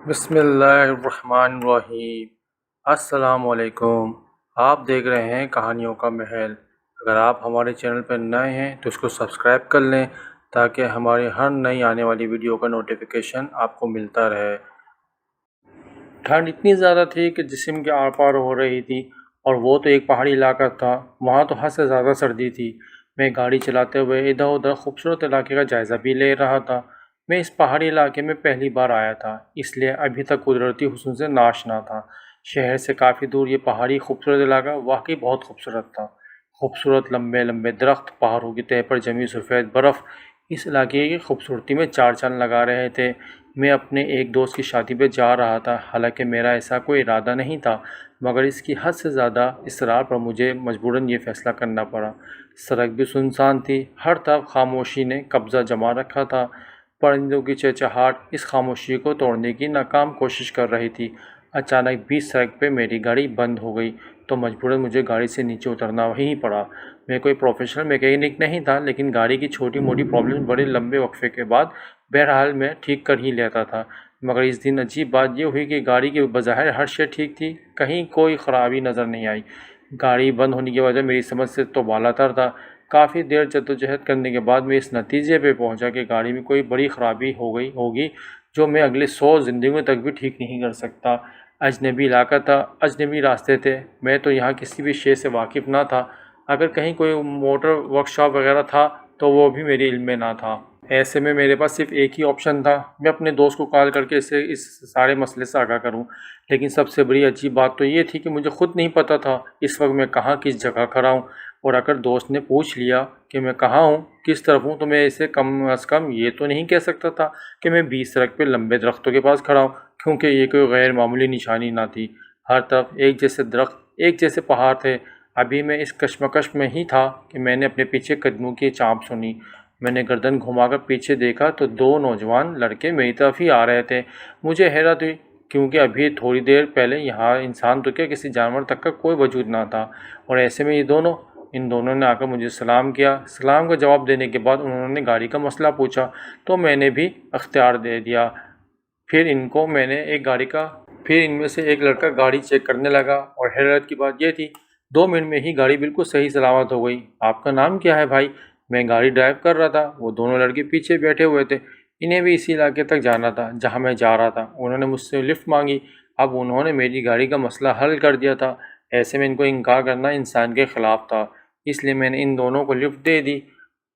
بسم اللہ الرحمن الرحیم۔ السلام علیکم۔ آپ دیکھ رہے ہیں کہانیوں کا محل۔ اگر آپ ہمارے چینل پر نئے ہیں تو اس کو سبسکرائب کر لیں تاکہ ہماری ہر نئی آنے والی ویڈیو کا نوٹیفیکیشن آپ کو ملتا رہے۔ ٹھنڈ اتنی زیادہ تھی کہ جسم کے آر پار ہو رہی تھی، اور وہ تو ایک پہاڑی علاقہ تھا، وہاں تو حد سے زیادہ سردی تھی۔ میں گاڑی چلاتے ہوئے ادھر ادھر خوبصورت علاقے کا جائزہ بھی لے رہا تھا۔ میں اس پہاڑی علاقے میں پہلی بار آیا تھا، اس لیے ابھی تک قدرتی حسن سے ناشنا تھا۔ شہر سے کافی دور یہ پہاڑی خوبصورت علاقہ واقعی بہت خوبصورت تھا۔ خوبصورت لمبے لمبے درخت، پہاڑوں کی تہہ پر جمی سفید برف اس علاقے کی خوبصورتی میں چار چاند لگا رہے تھے۔ میں اپنے ایک دوست کی شادی پہ جا رہا تھا، حالانکہ میرا ایسا کوئی ارادہ نہیں تھا، مگر اس کی حد سے زیادہ اصرار پر مجھے مجبوراً یہ فیصلہ کرنا پڑا۔ سڑک بھی سنسان تھی، ہر طرف خاموشی نے قبضہ جما رکھا تھا۔ پرندوں کی چہچہاہٹ اس خاموشی کو توڑنے کی ناکام کوشش کر رہی تھی۔ اچانک بیچ سڑک پہ میری گاڑی بند ہو گئی تو مجبوراً مجھے گاڑی سے نیچے اترنا ہی پڑا۔ میں کوئی پروفیشنل میکینک نہیں تھا، لیکن گاڑی کی چھوٹی موٹی پرابلم بڑے لمبے وقفے کے بعد بہرحال میں ٹھیک کر ہی لیتا تھا۔ مگر اس دن عجیب بات یہ ہوئی کہ گاڑی کی بظاہر ہر شے ٹھیک تھی، کہیں کوئی خرابی نظر نہیں آئی۔ گاڑی بند ہونے کی وجہ میری سمجھ سے تو بالاتر تھا۔ کافی دیر جدوجہد کرنے کے بعد میں اس نتیجے پہ پہنچا کہ گاڑی میں کوئی بڑی خرابی ہو گئی ہوگی جو میں اگلے 100 زندگیوں تک بھی ٹھیک نہیں کر سکتا۔ اجنبی علاقہ تھا، اجنبی راستے تھے، میں تو یہاں کسی بھی شے سے واقف نہ تھا۔ اگر کہیں کوئی موٹر ورکشاپ وغیرہ تھا تو وہ بھی میرے علم میں نہ تھا۔ ایسے میں میرے پاس صرف ایک ہی آپشن تھا، میں اپنے دوست کو کال کر کے اس سارے مسئلے سے آگاہ کروں۔ لیکن سب سے بڑی عجیب بات تو یہ تھی کہ مجھے خود نہیں پتہ تھا اس وقت میں کہاں کس جگہ کھڑا ہوں، اور اگر دوست نے پوچھ لیا کہ میں کہاں ہوں، کس طرف ہوں، تو میں اسے کم از کم یہ تو نہیں کہہ سکتا تھا کہ میں بیچ سڑک پہ لمبے درختوں کے پاس کھڑا ہوں، کیونکہ یہ کوئی غیر معمولی نشانی نہ تھی۔ ہر طرف ایک جیسے درخت، ایک جیسے پہاڑ تھے۔ ابھی میں اس کشمکش میں ہی تھا کہ میں نے اپنے پیچھے قدموں کی چانپ سنی۔ میں نے گردن گھما کر پیچھے دیکھا تو 2 نوجوان لڑکے میری طرف ہی آ رہے تھے۔ مجھے حیرت ہوئی، کیونکہ ابھی تھوڑی دیر پہلے یہاں انسان تو کیا کسی جانور تک کا کوئی وجود نہ تھا، اور ایسے میں ان دونوں نے آ کر مجھے سلام کیا۔ سلام کا جواب دینے کے بعد انہوں نے گاڑی کا مسئلہ پوچھا تو میں نے بھی اختیار دے دیا۔ پھر ان میں سے ایک لڑکا گاڑی چیک کرنے لگا، اور حیرت کی بات یہ تھی 2 منٹ میں ہی گاڑی بالکل صحیح سلامت ہو گئی۔ آپ کا نام کیا ہے بھائی؟ میں گاڑی ڈرائیو کر رہا تھا، وہ دونوں لڑکے پیچھے بیٹھے ہوئے تھے۔ انہیں بھی اسی علاقے تک جانا تھا جہاں میں جا رہا تھا۔ انہوں نے مجھ سے لفٹ مانگی۔ اب انہوں نے میری گاڑی کا مسئلہ حل کر دیا تھا، ایسے میں ان کو انکار کرنا انسان کے خلاف تھا، اس لیے میں نے ان دونوں کو لفٹ دے دی۔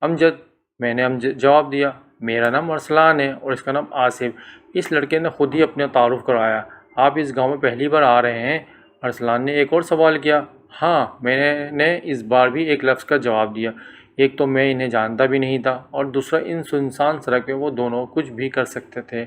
امجد، میں نے جواب دیا۔ میرا نام ارسلان ہے اور اس کا نام آصف۔ اس لڑکے نے خود ہی اپنا تعارف کرایا۔ آپ اس گاؤں میں پہلی بار آ رہے ہیں؟ ارسلان نے ایک اور سوال کیا۔ ہاں، میں نے اس بار بھی ایک لفظ کا جواب دیا۔ ایک تو میں انہیں جانتا بھی نہیں تھا، اور دوسرا ان سنسان سڑک پہ وہ دونوں کچھ بھی کر سکتے تھے۔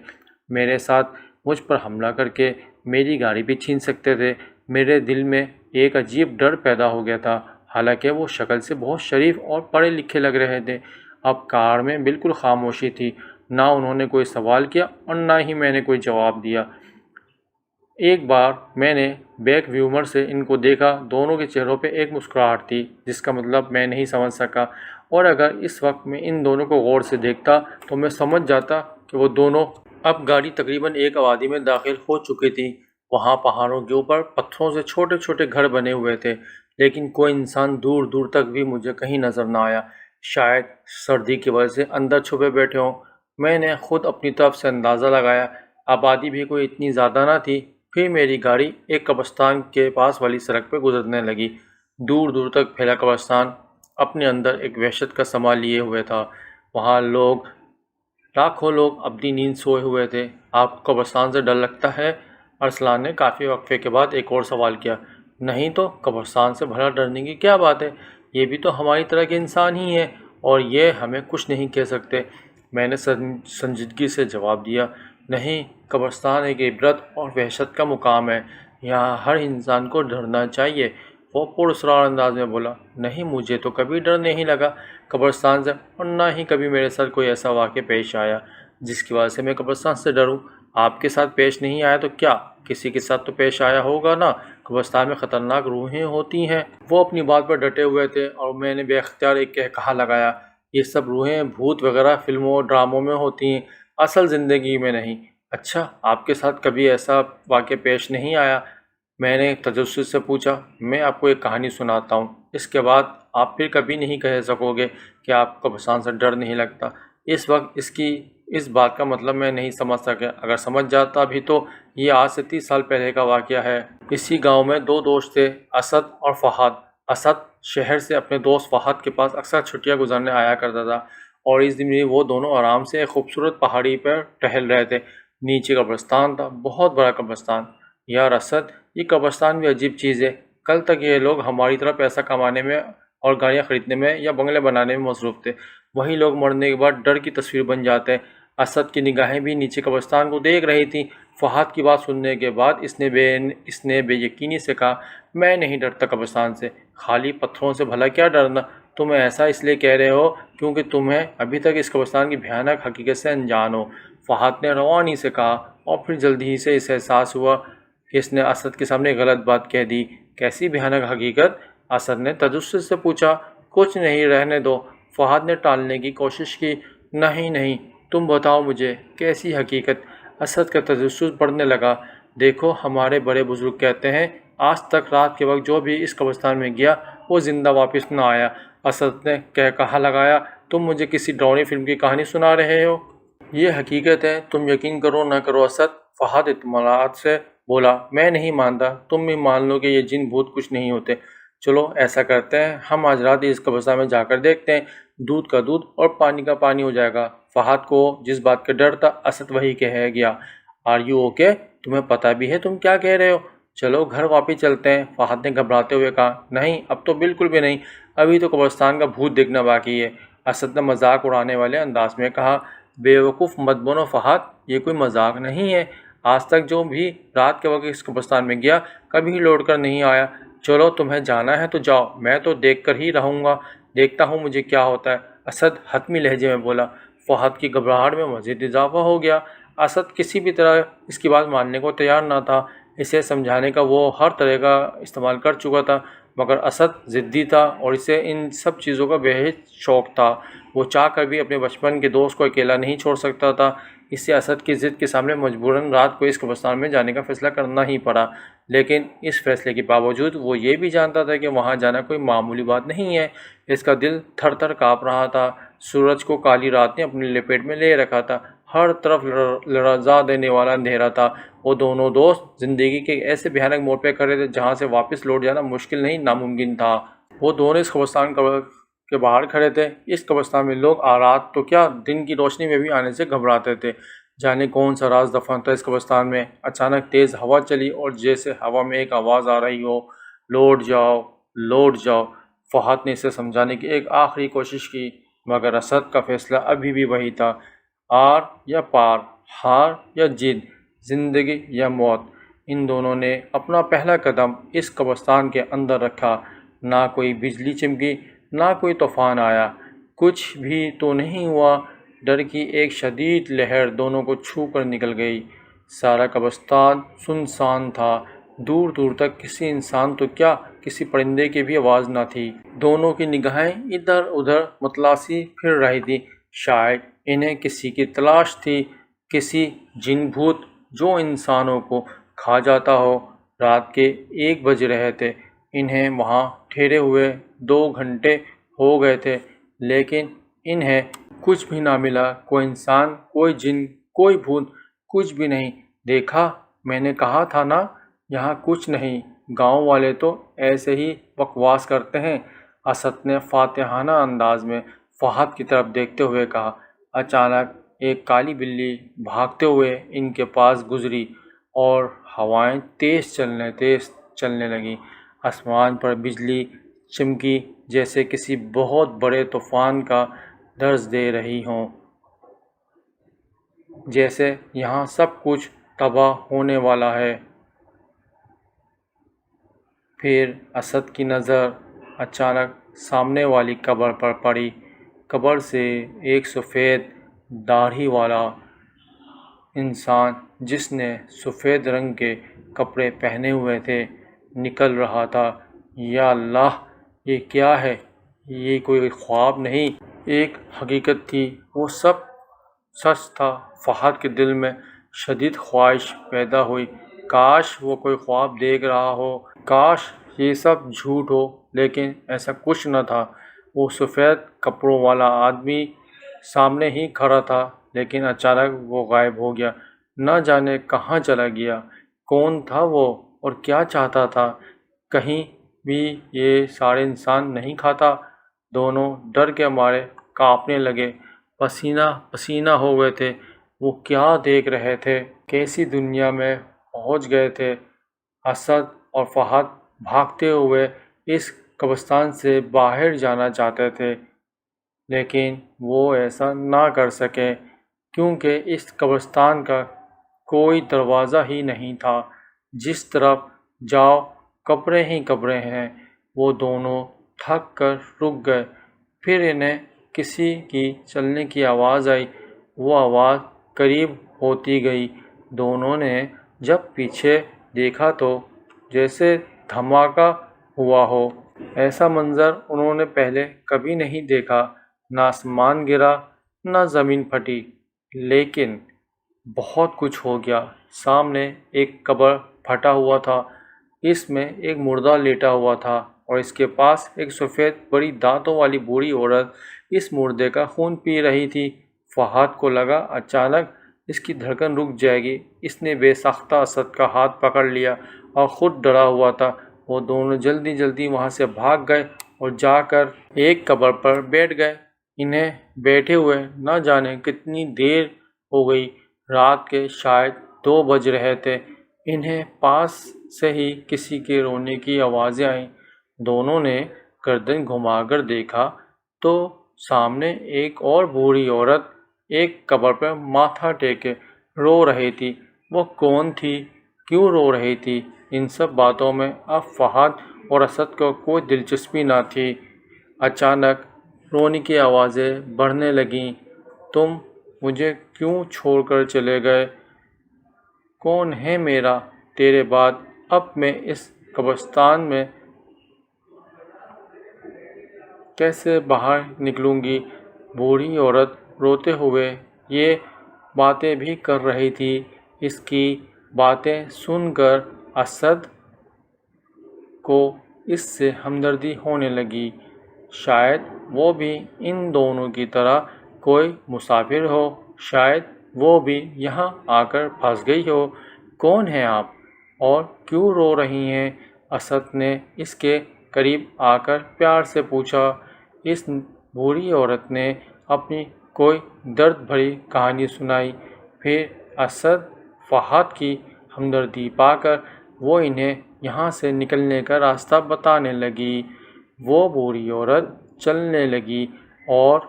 میرے ساتھ مجھ پر حملہ کر کے میری گاڑی بھی چھین سکتے تھے۔ میرے دل میں ایک عجیب ڈر پیدا ہو گیا تھا، حالانکہ وہ شکل سے بہت شریف اور پڑھے لکھے لگ رہے تھے۔ اب کار میں بالکل خاموشی تھی، نہ انہوں نے کوئی سوال کیا اور نہ ہی میں نے کوئی جواب دیا۔ ایک بار میں نے بیک ویومر سے ان کو دیکھا، دونوں کے چہروں پہ ایک مسکراہٹ تھی جس کا مطلب میں نہیں سمجھ سکا، اور اگر اس وقت میں ان دونوں کو غور سے دیکھتا تو میں سمجھ جاتا کہ وہ دونوں اب گاڑی تقریباً ایک آبادی میں داخل ہو چکی تھی۔ وہاں پہاڑوں کے اوپر پتھروں سے چھوٹے چھوٹے گھر بنے ہوئے تھے، لیکن کوئی انسان دور دور تک بھی مجھے کہیں نظر نہ آیا۔ شاید سردی کی وجہ سے اندر چھپے بیٹھے ہوں۔ میں نے خود اپنی طرف سے اندازہ لگایا، آبادی بھی کوئی اتنی زیادہ نہ تھی۔ پھر میری گاڑی ایک قبرستان کے پاس والی سڑک پہ گزرنے لگی۔ دور دور تک پھیلا قبرستان اپنے اندر ایک وحشت کا سما لیے ہوئے تھا۔ وہاں لاکھوں لوگ اپنی نیند سوئے ہوئے تھے۔ آپ کو قبرستان سے ڈر لگتا ہے؟ ارسلان نے کافی وقفے کے بعد ایک اور سوال کیا۔ نہیں تو، قبرستان سے بھلا ڈرنے کی کیا بات ہے؟ یہ بھی تو ہماری طرح کے انسان ہی ہیں، اور یہ ہمیں کچھ نہیں کہہ سکتے۔ میں نے سنجیدگی سے جواب دیا۔ نہیں، قبرستان ایک عبرت اور وحشت کا مقام ہے، یہاں ہر انسان کو ڈرنا چاہیے۔ وہ پراسرار انداز میں بولا۔ نہیں، مجھے تو کبھی ڈر نہیں لگا قبرستان سے، اور نہ ہی کبھی میرے ساتھ کوئی ایسا واقعہ پیش آیا جس کی وجہ سے میں قبرستان سے ڈروں۔ آپ کے ساتھ پیش نہیں آیا تو کیا کسی کے ساتھ تو پیش آیا ہوگا نا؟ قبرستان میں خطرناک روحیں ہوتی ہیں۔ وہ اپنی بات پر ڈٹے ہوئے تھے، اور میں نے بے اختیار ایک کہا لگایا۔ یہ سب روحیں بھوت وغیرہ فلموں اور ڈراموں میں ہوتی ہیں، اصل زندگی میں نہیں۔ اچھا، آپ کے ساتھ کبھی ایسا واقعہ پیش نہیں آیا؟ میں نے تجسس سے پوچھا۔ میں آپ کو ایک کہانی سناتا ہوں، اس کے بعد آپ پھر کبھی نہیں کہہ سکو گے کہ آپ کو قبرستان سے ڈر نہیں لگتا۔ اس وقت اس بات کا مطلب میں نہیں سمجھ سکا۔ اگر سمجھ جاتا بھی تو یہ آج سے 30 سال پہلے کا واقعہ ہے۔ اسی گاؤں میں 2 دوست تھے، اسد اور فہد۔ اسد شہر سے اپنے دوست فہد کے پاس اکثر چھٹیاں گزارنے آیا کرتا تھا، اور اس دن بھی وہ دونوں آرام سے ایک خوبصورت پہاڑی پر ٹہل رہے تھے۔ نیچے قبرستان تھا، بہت بڑا قبرستان۔ یار اسد، یہ قبرستان بھی عجیب چیز ہے۔ کل تک یہ لوگ ہماری طرح پیسہ کمانے میں اور گاڑیاں خریدنے میں یا بنگلے بنانے میں مصروف تھے، وہی لوگ مرنے کے بعد ڈر کی تصویر بن جاتے ہیں۔ اسد کی نگاہیں بھی نیچے قبرستان کو دیکھ رہی تھیں۔ فہد کی بات سننے کے بعد اس نے بے یقینی سے کہا، میں نہیں ڈرتا قبرستان سے، خالی پتھروں سے بھلا کیا ڈرنا؟ تم ایسا اس لیے کہہ رہے ہو کیونکہ تمہیں ابھی تک اس قبرستان کی بھیانک حقیقت سے انجان ہو، فہد نے روانی سے کہا، اور پھر جلدی ہی سے اسے احساس ہوا کہ اس نے اسد کے سامنے غلط بات کہہ دی۔ کیسی بھیانک حقیقت؟ اسد نے تجسس سے پوچھا۔ کچھ نہیں، رہنے دو، فہد نے ٹالنے کی کوشش کی۔ نہیں، تم بتاؤ مجھے، کیسی حقیقت؟ اسد کا تجسس بڑھنے لگا۔ دیکھو، ہمارے بڑے بزرگ کہتے ہیں، آج تک رات کے وقت جو بھی اس قبرستان میں گیا وہ زندہ واپس نہ آیا۔ اسد نے کہا لگایا، تم مجھے کسی ڈراؤنی فلم کی کہانی سنا رہے ہو؟ یہ حقیقت ہے، تم یقین کرو نہ کرو اسد، فہد اطمینان سے بولا۔ میں نہیں مانتا، تم بھی مان لو کہ یہ جن بھوت کچھ نہیں ہوتے۔ چلو ایسا کرتے ہیں، ہم آج رات اس قبرستان میں جا کر دیکھتے ہیں، دودھ کا دودھ اور پانی کا پانی ہو جائے گا۔ فہد کو جس بات کا ڈر تھا، اسد وہی کہہ گیا۔ Are you okay? تمہیں پتہ بھی ہے تم کیا کہہ رہے ہو؟ چلو گھر واپس چلتے ہیں، فہد نے گھبراتے ہوئے کہا۔ نہیں، اب تو بالکل بھی نہیں، ابھی تو قبرستان کا بھوت دیکھنا باقی ہے، اسد نے مذاق اڑانے والے انداز میں کہا۔ بیوقوف مت بنو فہد، یہ کوئی مذاق نہیں ہے۔ آج تک جو بھی رات کے وقت اس قبرستان میں گیا کبھی لوٹ کر نہیں آیا۔ چلو تمہیں جانا ہے تو جاؤ، میں تو دیکھ کر ہی رہوں گا، دیکھتا ہوں مجھے کیا ہوتا ہے، اسد حتمی لہجے میں بولا۔ فہد کی گھبراہٹ میں مزید اضافہ ہو گیا۔ اسد کسی بھی طرح اس کی بات ماننے کو تیار نہ تھا۔ اسے سمجھانے کا وہ ہر طریقہ استعمال کر چکا تھا، مگر اسد ضدی تھا اور اسے ان سب چیزوں کا بےحد شوق تھا۔ وہ چاہ کر بھی اپنے بچپن کے دوست کو اکیلا نہیں چھوڑ سکتا تھا۔ اس سے اسد کی ضد کے سامنے مجبوراً رات کو اس قبرستان میں جانے کا فیصلہ کرنا ہی پڑا، لیکن اس فیصلے کے باوجود وہ یہ بھی جانتا تھا کہ وہاں جانا کوئی معمولی بات نہیں ہے۔ اس کا دل تھر تھر کانپ رہا تھا۔ سورج کو کالی رات نے اپنی لپیٹ میں لے رکھا تھا، ہر طرف لرزا دینے والا اندھیرا تھا۔ وہ دونوں دوست زندگی کے ایسے بھیانک موڑ پہ کھڑے تھے جہاں سے واپس لوٹ جانا مشکل نہیں، ناممکن تھا۔ وہ دونوں اس قبرستان کے باہر کھڑے تھے۔ اس قبرستان میں لوگ رات تو کیا، دن کی روشنی میں بھی آنے سے گھبراتے تھے۔ جانے کون سا راز دفن تھا اس قبرستان میں۔ اچانک تیز ہوا چلی اور جیسے ہوا میں ایک آواز آ رہی ہو، لوٹ جاؤ، لوٹ جاؤ۔ فہد نے اسے سمجھانے کی ایک آخری کوشش کی، مگر اسد کا فیصلہ ابھی بھی وہی تھا، آر یا پار، ہار یا جیت، زندگی یا موت۔ ان دونوں نے اپنا پہلا قدم اس قبرستان کے اندر رکھا۔ نہ کوئی بجلی چمکی، نہ کوئی طوفان آیا، کچھ بھی تو نہیں ہوا۔ ڈر کی ایک شدید لہر دونوں کو چھو کر نکل گئی۔ سارا قبرستان سنسان تھا، دور دور تک کسی انسان تو کیا، کسی پرندے کی بھی آواز نہ تھی۔ دونوں کی نگاہیں ادھر ادھر متلاطم پھر رہی تھیں، شاید انہیں کسی کی تلاش تھی، کسی جن بھوت جو انسانوں کو کھا جاتا ہو۔ رات کے 1 بج رہے تھے، انہیں وہاں ٹھہرے ہوئے 2 گھنٹے ہو گئے تھے، لیکن انہیں کچھ بھی نہ ملا۔ کوئی انسان، کوئی جن، کوئی بھوت، کچھ بھی نہیں۔ دیکھا، میں نے کہا تھا نا، یہاں کچھ نہیں۔ گاؤں والے تو ایسے ہی بکواس کرتے ہیں، اسد نے فاتحانہ انداز میں فہد کی طرف دیکھتے ہوئے کہا۔ اچانک ایک کالی بلی بھاگتے ہوئے ان کے پاس گزری اور ہوائیں تیز چلنے لگیں۔ آسمان پر بجلی چمکی جیسے کسی بہت بڑے طوفان کا درس دے رہی ہوں، جیسے یہاں سب کچھ تباہ ہونے والا ہے۔ پھر اسد کی نظر اچانک سامنے والی قبر پر پڑی۔ قبر سے ایک سفید داڑھی والا انسان، جس نے سفید رنگ کے کپڑے پہنے ہوئے تھے، نکل رہا تھا۔ یا اللہ، یہ کیا ہے؟ یہ کوئی خواب نہیں، ایک حقیقت تھی۔ وہ سب سچ تھا۔ فہد کے دل میں شدید خواہش پیدا ہوئی، کاش وہ کوئی خواب دیکھ رہا ہو، کاش یہ سب جھوٹ ہو، لیکن ایسا کچھ نہ تھا۔ وہ سفید کپڑوں والا آدمی سامنے ہی کھڑا تھا، لیکن اچانک وہ غائب ہو گیا۔ نہ جانے کہاں چلا گیا۔ کون تھا وہ اور کیا چاہتا تھا؟ کہیں بھی یہ سارے انسان نہیں کھاتا؟ دونوں ڈر کے مارے کانپنے لگے، پسینہ پسینہ ہو گئے تھے۔ وہ کیا دیکھ رہے تھے؟ کیسی دنیا میں پہنچ گئے تھے؟ اسد اور فہد بھاگتے ہوئے اس قبرستان سے باہر جانا چاہتے تھے، لیکن وہ ایسا نہ کر سکے کیونکہ اس قبرستان کا کوئی دروازہ ہی نہیں تھا۔ جس طرف جاؤ قبریں ہی قبریں ہیں۔ وہ دونوں تھک کر رک گئے۔ پھر انہیں کسی کی چلنے کی آواز آئی۔ وہ آواز قریب ہوتی گئی۔ دونوں نے جب پیچھے دیکھا تو جیسے دھماکہ ہوا ہو۔ ایسا منظر انہوں نے پہلے کبھی نہیں دیکھا۔ نہ آسمان گرا، نہ زمین پھٹی، لیکن بہت کچھ ہو گیا۔ سامنے ایک قبر پھٹا ہوا تھا۔ اس میں ایک مردہ لیٹا ہوا تھا اور اس کے پاس ایک سفید بڑی دانتوں والی بوڑھی عورت اس مردے کا خون پی رہی تھی۔ فہد کو لگا اچانک اس کی دھڑکن رک جائے گی۔ اس نے بے ساختہ اسد کا ہاتھ پکڑ لیا اور خود ڈرا ہوا تھا۔ وہ دونوں جلدی جلدی وہاں سے بھاگ گئے اور جا کر ایک قبر پر بیٹھ گئے۔ انہیں بیٹھے ہوئے نہ جانے کتنی دیر ہو گئی۔ رات کے شاید 2 بج رہے تھے۔ انہیں پاس سے ہی کسی کے رونے کی آوازیں آئیں۔ دونوں نے گردن گھما کر دیکھا تو سامنے ایک اور بوڑھی عورت ایک قبر پر ماتھا ٹیکے رو رہی تھی۔ وہ کون تھی؟ کیوں رو رہی تھی؟ ان سب باتوں میں اب فہد اور اسد کو کوئی دلچسپی نہ تھی۔ اچانک رونے کی آوازیں بڑھنے لگیں۔ تم مجھے کیوں چھوڑ کر چلے گئے؟ کون ہے میرا تیرے بعد؟ اب میں اس قبرستان میں کیسے باہر نکلوں گی؟ بوڑھی عورت روتے ہوئے یہ باتیں بھی کر رہی تھی۔ اس کی باتیں سن کر اسد کو اس سے ہمدردی ہونے لگی۔ شاید وہ بھی ان دونوں کی طرح کوئی مسافر ہو، شاید وہ بھی یہاں آ کر پھنس گئی ہو۔ کون ہیں آپ اور کیوں رو رہی ہیں؟ اسد نے اس کے قریب آ کر پیار سے پوچھا۔ اس بوڑھی عورت نے اپنی کوئی درد بھری کہانی سنائی۔ پھر اسد فہد کی ہمدردی پا کر وہ انہیں یہاں سے نکلنے کا راستہ بتانے لگی۔ وہ بوڑھی عورت چلنے لگی اور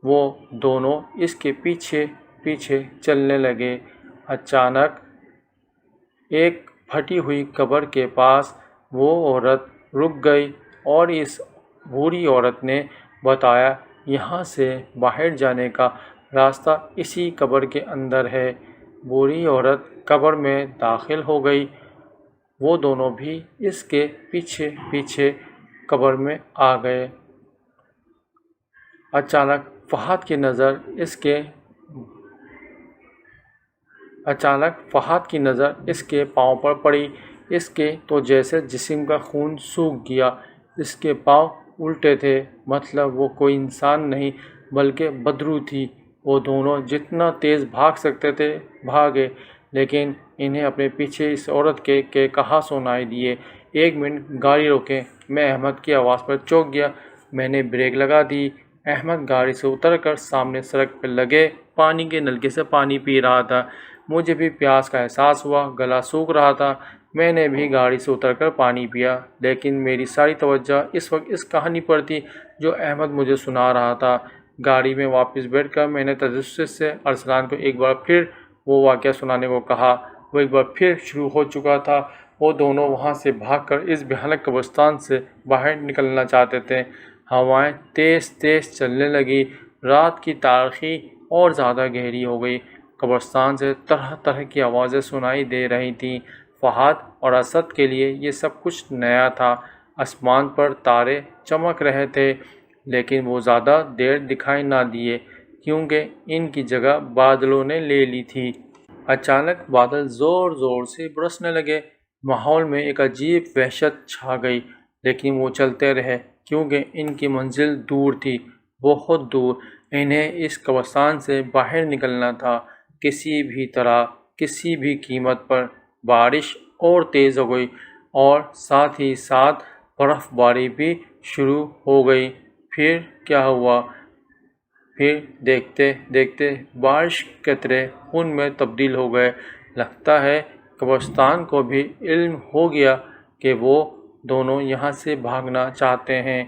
وہ دونوں اس کے پیچھے پیچھے چلنے لگے۔ اچانک ایک پھٹی ہوئی قبر کے پاس وہ عورت رک گئی اور اس بوڑھی عورت نے بتایا، یہاں سے باہر جانے کا راستہ اسی قبر کے اندر ہے۔ بوڑھی عورت قبر میں داخل ہو گئی۔ وہ دونوں بھی اس کے پیچھے پیچھے قبر میں آ گئے۔ اچانک فہد کی نظر اس کے پاؤں پر پڑی۔ اس کے تو جیسے جسم کا خون سوکھ گیا۔ اس کے پاؤں الٹے تھے، مطلب وہ کوئی انسان نہیں بلکہ بدرو تھی۔ وہ دونوں جتنا تیز بھاگ سکتے تھے بھاگے، لیکن انہیں اپنے پیچھے اس عورت کے کہا سنائی دیے، ایک منٹ گاڑی روکیں۔ میں احمد کی آواز پر چونک گیا۔ میں نے بریک لگا دی۔ احمد گاڑی سے اتر کر سامنے سڑک پہ لگے پانی کے نلکے سے پانی پی رہا تھا۔ مجھے بھی پیاس کا احساس ہوا، گلا سوکھ رہا تھا۔ میں نے بھی گاڑی سے اتر کر پانی پیا، لیکن میری ساری توجہ اس وقت اس کہانی پر تھی جو احمد مجھے سنا رہا تھا۔ گاڑی میں واپس بیٹھ کر میں نے تجسس سے ارسلان کو ایک بار پھر وہ واقعہ سنانے کو کہا۔ وہ ایک بار پھر شروع ہو چکا تھا۔ وہ دونوں وہاں سے بھاگ کر اس بھیانک قبرستان سے باہر نکلنا چاہتے تھے۔ ہوائیں تیز تیز چلنے لگی۔ رات کی تاریکی اور زیادہ گہری ہو گئی۔ قبرستان سے طرح طرح کی آوازیں سنائی دے رہی تھیں۔ فہد اور اسد کے لیے یہ سب کچھ نیا تھا۔ آسمان پر تارے چمک رہے تھے، لیکن وہ زیادہ دیر دکھائی نہ دیے کیونکہ ان کی جگہ بادلوں نے لے لی تھی۔ اچانک بادل زور زور سے برسنے لگے۔ ماحول میں ایک عجیب وحشت چھا گئی، لیکن وہ چلتے رہے کیونکہ ان کی منزل دور تھی، بہت دور۔ انہیں اس قبرستان سے باہر نکلنا تھا کسی بھی طرح، کسی بھی قیمت پر۔ بارش اور تیز ہو گئی اور ساتھ ہی ساتھ برف باری بھی شروع ہو گئی۔ پھر کیا ہوا؟ پھر دیکھتے دیکھتے بارش کے قطرے خون میں تبدیل ہو گئے۔ لگتا ہے قبرستان کو بھی علم ہو گیا کہ وہ دونوں یہاں سے بھاگنا چاہتے ہیں،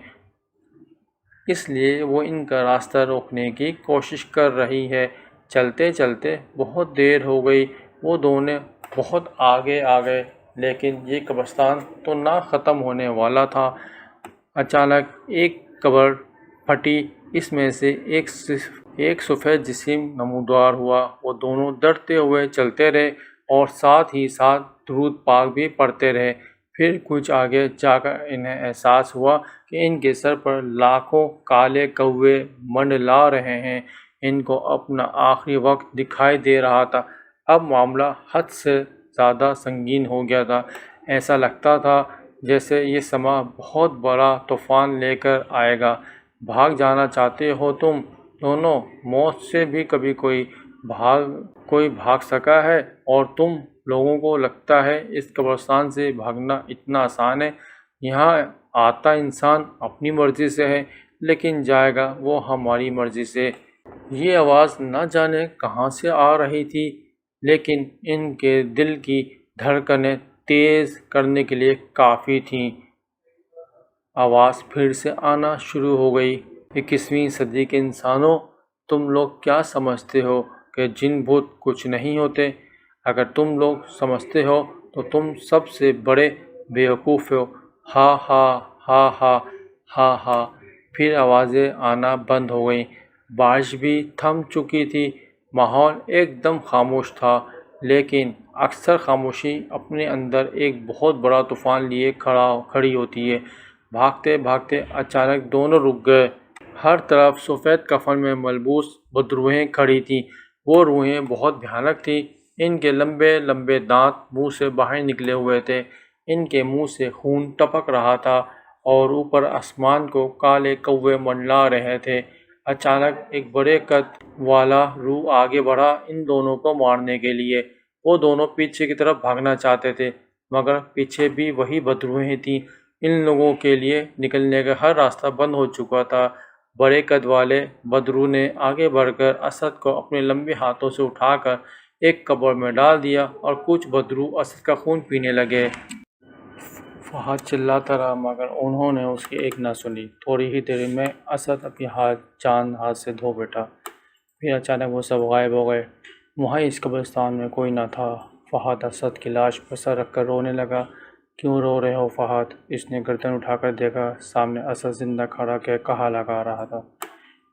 اس لیے وہ ان کا راستہ روکنے کی کوشش کر رہی ہے۔ چلتے چلتے بہت دیر ہو گئی، وہ دونوں بہت آگے آ گئے، لیکن یہ قبرستان تو نہ ختم ہونے والا تھا۔ اچانک ایک قبر پھٹی، اس میں سے ایک سفید جسم نمودار ہوا۔ وہ دونوں ڈرتے ہوئے چلتے رہے اور ساتھ ہی ساتھ درود پاک بھی پڑھتے رہے۔ پھر کچھ آگے جا کر انہیں احساس ہوا کہ ان کے سر پر لاکھوں کالے کوے منڈلا رہے ہیں۔ ان کو اپنا آخری وقت دکھائی دے رہا تھا۔ اب معاملہ حد سے زیادہ سنگین ہو گیا تھا۔ ایسا لگتا تھا جیسے یہ سما بہت بڑا طوفان لے کر آئے گا۔ بھاگ جانا چاہتے ہو تم دونوں؟ موت سے بھی کبھی کوئی بھاگ سکا ہے، اور تم لوگوں کو لگتا ہے اس قبرستان سے بھاگنا اتنا آسان ہے؟ یہاں آتا انسان اپنی مرضی سے ہے، لیکن جائے گا وہ ہماری مرضی سے۔ یہ آواز نہ جانے کہاں سے آ رہی تھی، لیکن ان کے دل کی دھڑکنیں تیز کرنے کے لیے کافی تھیں۔ آواز پھر سے آنا شروع ہو گئی۔ 21ویں صدی کے انسانوں، تم لوگ کیا سمجھتے ہو کہ جن بھوت کچھ نہیں ہوتے؟ اگر تم لوگ سمجھتے ہو تو تم سب سے بڑے بیوقوف ہو۔ ہا ہا ہا ہا ہا ہا۔ پھر آوازیں آنا بند ہو گئیں۔ بارش بھی تھم چکی تھی۔ ماحول ایک دم خاموش تھا، لیکن اکثر خاموشی اپنے اندر ایک بہت بڑا طوفان لیے کھڑی ہوتی ہے۔ بھاگتے بھاگتے اچانک دونوں رک گئے۔ ہر طرف سفید کفن میں ملبوس بدروحیں کھڑی تھیں۔ وہ روحیں بہت بھیانک تھیں۔ ان کے لمبے لمبے دانت منہ سے باہر نکلے ہوئے تھے، ان کے منہ سے خون ٹپک رہا تھا اور اوپر آسمان کو کالے کوے منڈلا رہے تھے۔ اچانک ایک بڑے قد والا روح آگے بڑھا ان دونوں کو مارنے کے لیے۔ وہ دونوں پیچھے کی طرف بھاگنا چاہتے تھے، مگر پیچھے بھی وہی بدروحیں تھیں۔ ان لوگوں کے لیے نکلنے کا ہر راستہ بند ہو چکا تھا۔ بڑے قد والے بدروح نے آگے بڑھ کر اسد کو اپنے لمبے ہاتھوں سے اٹھا کر ایک قبر میں ڈال دیا اور کچھ بدروح اسد کا خون پینے لگے۔ فہد چلاتا رہا، مگر انہوں نے اس کی ایک نہ سنی۔ تھوڑی ہی دیر میں اسد اپنی جان ہاتھ سے دھو بیٹھا۔ پھر اچانک وہ سب غائب ہو گئے۔ وہاں اس قبرستان میں کوئی نہ تھا۔ فہد اسد کی لاش پر سر رکھ کر رونے لگا۔ کیوں رو رہے ہو فہد؟ اس نے گردن اٹھا کر دیکھا۔ سامنے اسد زندہ کھڑا کہا لگا رہا تھا۔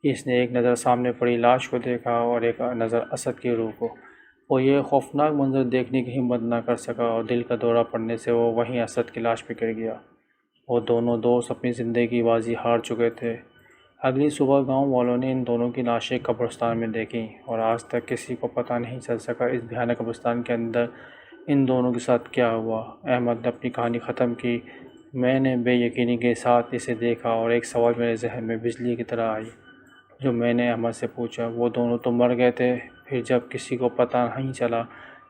اس نے ایک نظر سامنے پڑی لاش کو دیکھا اور ایک نظر اسد کی روح کو۔ وہ یہ خوفناک منظر دیکھنے کی ہمت نہ کر سکا اور دل کا دورہ پڑنے سے وہ وہیں اسد کی لاش پہ گر گیا۔ وہ دونوں دوست اپنی زندگی کی بازی ہار چکے تھے۔ اگلی صبح گاؤں والوں نے ان دونوں کی لاشیں قبرستان میں دیکھیں، اور آج تک کسی کو پتہ نہیں چل سکا اس بھیانک قبرستان کے اندر ان دونوں کے ساتھ کیا ہوا۔ احمد نے اپنی کہانی ختم کی۔ میں نے بے یقینی کے ساتھ اسے دیکھا اور ایک سوال میرے ذہن میں بجلی کی طرح آئی، جو میں نے احمد سے پوچھا، وہ دونوں تو مر گئے تھے، پھر جب کسی کو پتہ نہیں چلا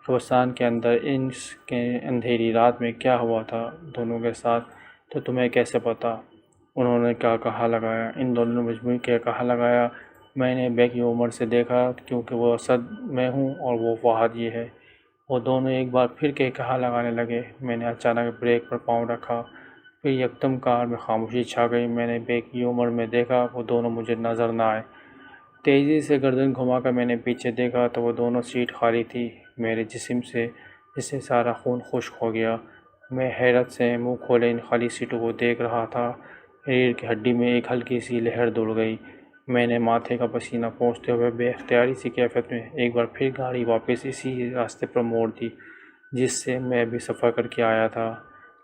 قبرستان کے اندر اس کے اندھیری رات میں کیا ہوا تھا دونوں کے ساتھ، تو تمہیں کیسے پتہ؟ انہوں نے کیا کہا لگایا؟ ان دونوں نے مجموعی کیا کہا لگایا؟ میں نے بیک عمر سے دیکھا، کیونکہ وہ اسد میں ہوں اور وہ فہد یہ ہے۔ وہ دونوں ایک بار پھر کہا لگانے لگے۔ میں نے اچانک بریک پر پاؤں رکھا، پھر یکدم کار میں خاموشی چھا گئی۔ میں نے بیک عمر میں دیکھا، وہ دونوں مجھے نظر نہ آئے۔ تیزی سے گردن گھما کر میں نے پیچھے دیکھا تو وہ دونوں سیٹ خالی تھی۔ میرے جسم سے سارا خون خشک ہو گیا۔ میں حیرت سے منہ کھولے ان خالی سیٹوں کو دیکھ رہا تھا۔ ریڑھ کی ہڈی میں ایک ہلکی سی لہر دوڑ گئی۔ میں نے ماتھے کا پسینہ پونچھتے ہوئے بے اختیاری سی کیفیت میں ایک بار پھر گاڑی واپس اسی راستے پر موڑ دی جس سے میں بھی سفر کر کے آیا تھا،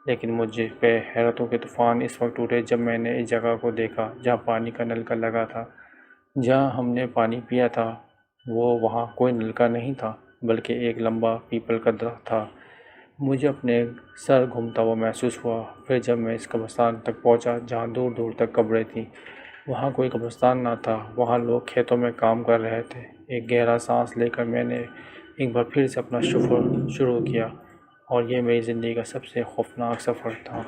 لیکن مجھ پہ حیرتوں کے طوفان اس وقت ٹوٹے جب میں نے اس جگہ کو دیکھا جہاں پانی کا نلکا لگا تھا، جہاں ہم نے پانی پیا تھا۔ وہاں کوئی نلکا نہیں تھا۔ بلکہ ایک لمبا پیپل کا درخت تھا۔ مجھے اپنے سر گھومتا ہوا محسوس ہوا۔ پھر جب میں اس قبرستان تک پہنچا جہاں دور دور تک قبریں تھیں، وہاں کوئی قبرستان نہ تھا، وہاں لوگ کھیتوں میں کام کر رہے تھے۔ ایک گہرا سانس لے کر میں نے ایک بار پھر سے اپنا سفر شروع کیا، اور یہ میری زندگی کا سب سے خوفناک سفر تھا۔